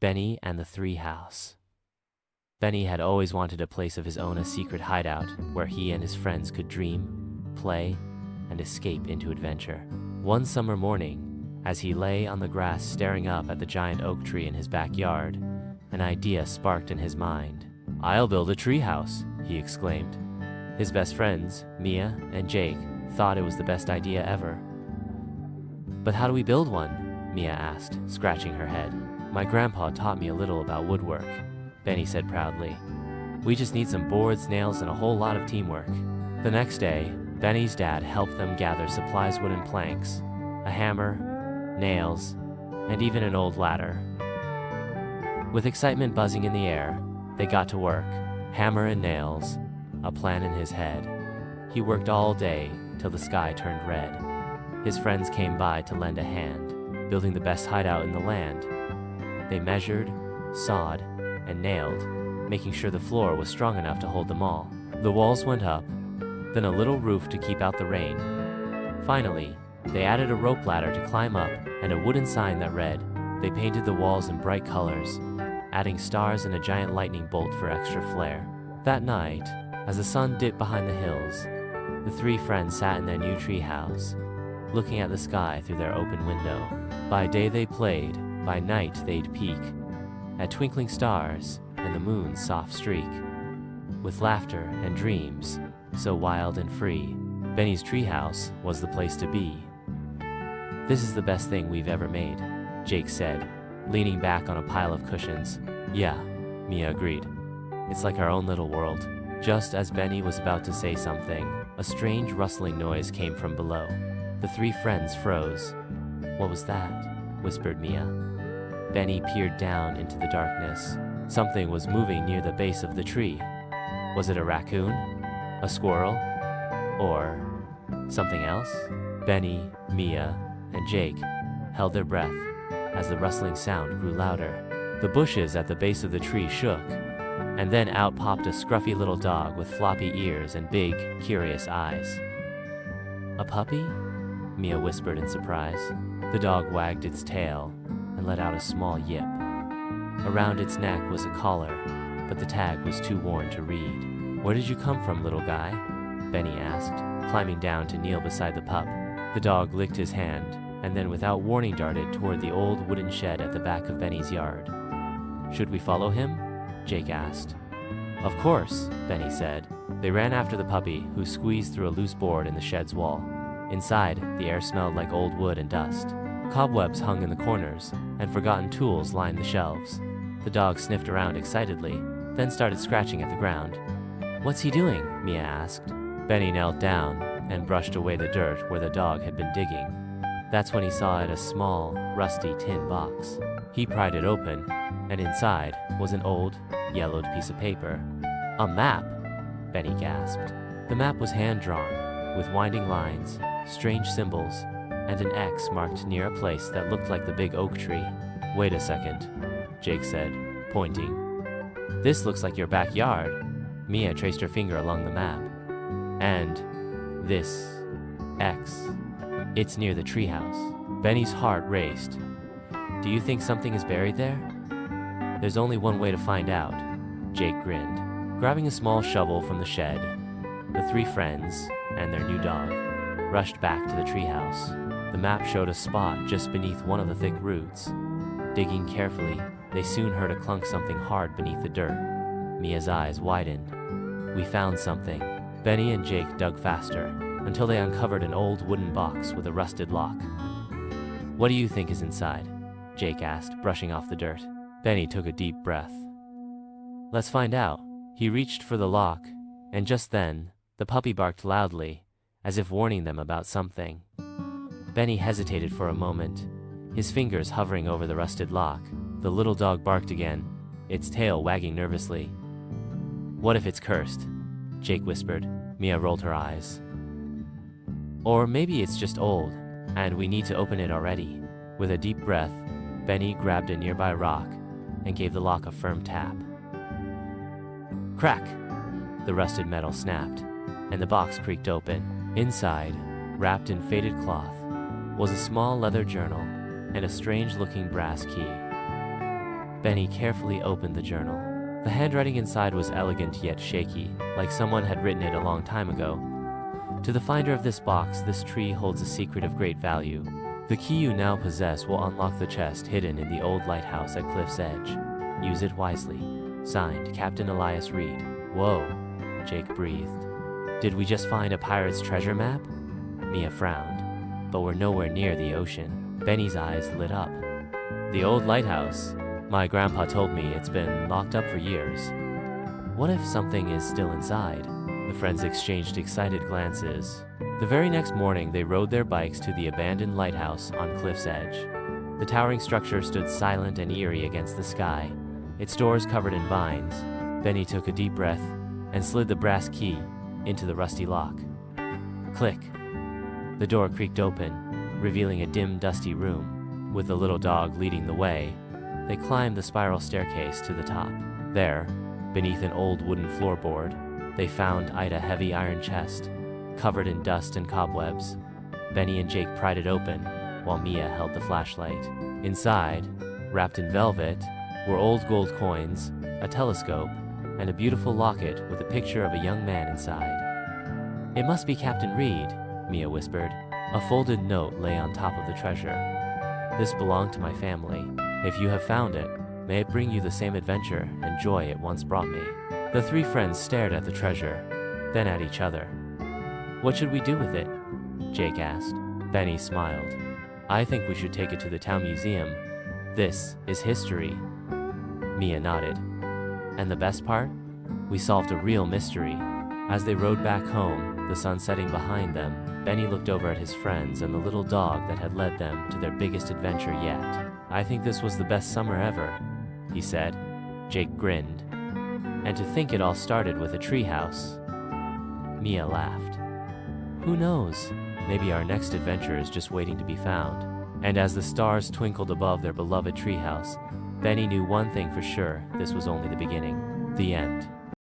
Benny and the Treehouse. Benny had always wanted a place of his own, a secret hideout where he and his friends could dream, play, and escape into adventure. One summer morning, as he lay on the grass staring up at the giant oak tree in his backyard, an idea sparked in his mind. "I'll build a treehouse," he exclaimed. His best friends, Mia and Jake, thought it was the best idea ever. "But how do we build one?" Mia asked, scratching her head. "My grandpa taught me a little about woodwork," Benny said proudly. "We just need some boards, nails, and a whole lot of teamwork." The next day, Benny's dad helped them gather supplies: wooden planks, a hammer, nails, and even an old ladder. With excitement buzzing in the air, they got to work, hammer and nails, a plan in his head. He worked all day till the sky turned red. His friends came by to lend a hand, building the best hideout in the land. They measured, sawed, and nailed, making sure the floor was strong enough to hold them all. The walls went up, then a little roof to keep out the rain. Finally, they added a rope ladder to climb up and a wooden sign that read. They painted the walls in bright colors, adding stars and a giant lightning bolt for extra flair. That night, as the sun dipped behind the hills, the three friends sat in their new treehouse, looking at the sky through their open window. By day they played, by night they'd peek at twinkling stars and the moon's soft streak. With laughter and dreams so wild and free, Benny's treehouse was the place to be. "This is the best thing we've ever made," Jake said, leaning back on a pile of cushions. "Yeah," Mia agreed. "It's like our own little world." Just as Benny was about to say something, a strange rustling noise came from below. The three friends froze. "What was that?" whispered Mia. Benny peered down into the darkness. Something was moving near the base of the tree. Was it a raccoon? A squirrel? Or something else? Benny, Mia, and Jake held their breath as the rustling sound grew louder. The bushes at the base of the tree shook, and then out popped a scruffy little dog with floppy ears and big, curious eyes. "A puppy?" Mia whispered in surprise. The dog wagged its tail and let out a small yip. Around its neck was a collar, but the tag was too worn to read. "Where did you come from, little guy?" Benny asked, climbing down to kneel beside the pup. The dog licked his hand, and then without warning darted toward the old wooden shed at the back of Benny's yard. "Should we follow him?" Jake asked. "Of course," Benny said. They ran after the puppy, who squeezed through a loose board in the shed's wall. Inside, the air smelled like old wood and dust. Cobwebs hung in the corners, and forgotten tools lined the shelves. The dog sniffed around excitedly, then started scratching at the ground. "What's he doing?" Mia asked. Benny knelt down and brushed away the dirt where the dog had been digging. That's when he saw it, a small, rusty tin box. He pried it open, and inside was an old, yellowed piece of paper. "A map!" Benny gasped. The map was hand-drawn, with winding lines, strange symbols, and an X marked near a place that looked like the big oak tree. "Wait a second," Jake said, pointing. "This looks like your backyard." Mia traced her finger along the map. "And this X, it's near the treehouse." Benny's heart raced. "Do you think something is buried there?" "There's only one way to find out," Jake grinned. Grabbing a small shovel from the shed, the three friends and their new dog rushed back to the treehouse. The map showed a spot just beneath one of the thick roots. Digging carefully, they soon heard a clunk, something hard beneath the dirt. Mia's eyes widened. "We found something." Benny and Jake dug faster, until they uncovered an old wooden box with a rusted lock. "What do you think is inside?" Jake asked, brushing off the dirt. Benny took a deep breath. "Let's find out." He reached for the lock, and just then, the puppy barked loudly, as if warning them about something. Benny hesitated for a moment, his fingers hovering over the rusted lock. The little dog barked again, its tail wagging nervously. "What if it's cursed?" Jake whispered. Mia rolled her eyes. "Or maybe it's just old, and we need to open it already." With a deep breath, Benny grabbed a nearby rock and gave the lock a firm tap. Crack! The rusted metal snapped, and the box creaked open. Inside, wrapped in faded cloth, was a small leather journal and a strange-looking brass key. Benny carefully opened the journal. The handwriting inside was elegant yet shaky, like someone had written it a long time ago. To the finder of this box, this tree holds a secret of great value. The key you now possess will unlock the chest hidden in the old lighthouse at Cliff's Edge. Use it wisely. Signed, Captain Elias Reed. Whoa, Jake breathed. Did we just find a pirate's treasure map? Mia frowned. But we're nowhere near the ocean. Benny's eyes lit up. The old lighthouse? My grandpa told me it's been locked up for years. What if something is still inside? The friends exchanged excited glances. The very next morning, they rode their bikes to the abandoned lighthouse on Cliff's Edge. The towering structure stood silent and eerie against the sky, its doors covered in vines. Benny took a deep breath and slid the brass key into the rusty lock. Click. The door creaked open, revealing a dim, dusty room. With the little dog leading the way, they climbed the spiral staircase to the top. There, beneath an old wooden floorboard, they found a heavy iron chest, covered in dust and cobwebs. Benny and Jake pried it open, while Mia held the flashlight. Inside, wrapped in velvet, were old gold coins, a telescope, and a beautiful locket with a picture of a young man inside. It must be Captain Reed, Mia whispered. A folded note lay on top of the treasure. This belonged to my family. If you have found it, may it bring you the same adventure and joy it once brought me. The three friends stared at the treasure, then at each other. What should we do with it? Jake asked. Benny smiled. I think we should take it to the town museum. This is history. Mia nodded. And the best part? We solved a real mystery. As they rode back home, the sun setting behind them, Benny looked over at his friends and the little dog that had led them to their biggest adventure yet. I think this was the best summer ever, he said. Jake grinned. And to think it all started with a treehouse. Mia laughed. Who knows? Maybe our next adventure is just waiting to be found. And as the stars twinkled above their beloved treehouse, Benny knew one thing for sure: this was only the beginning. The end.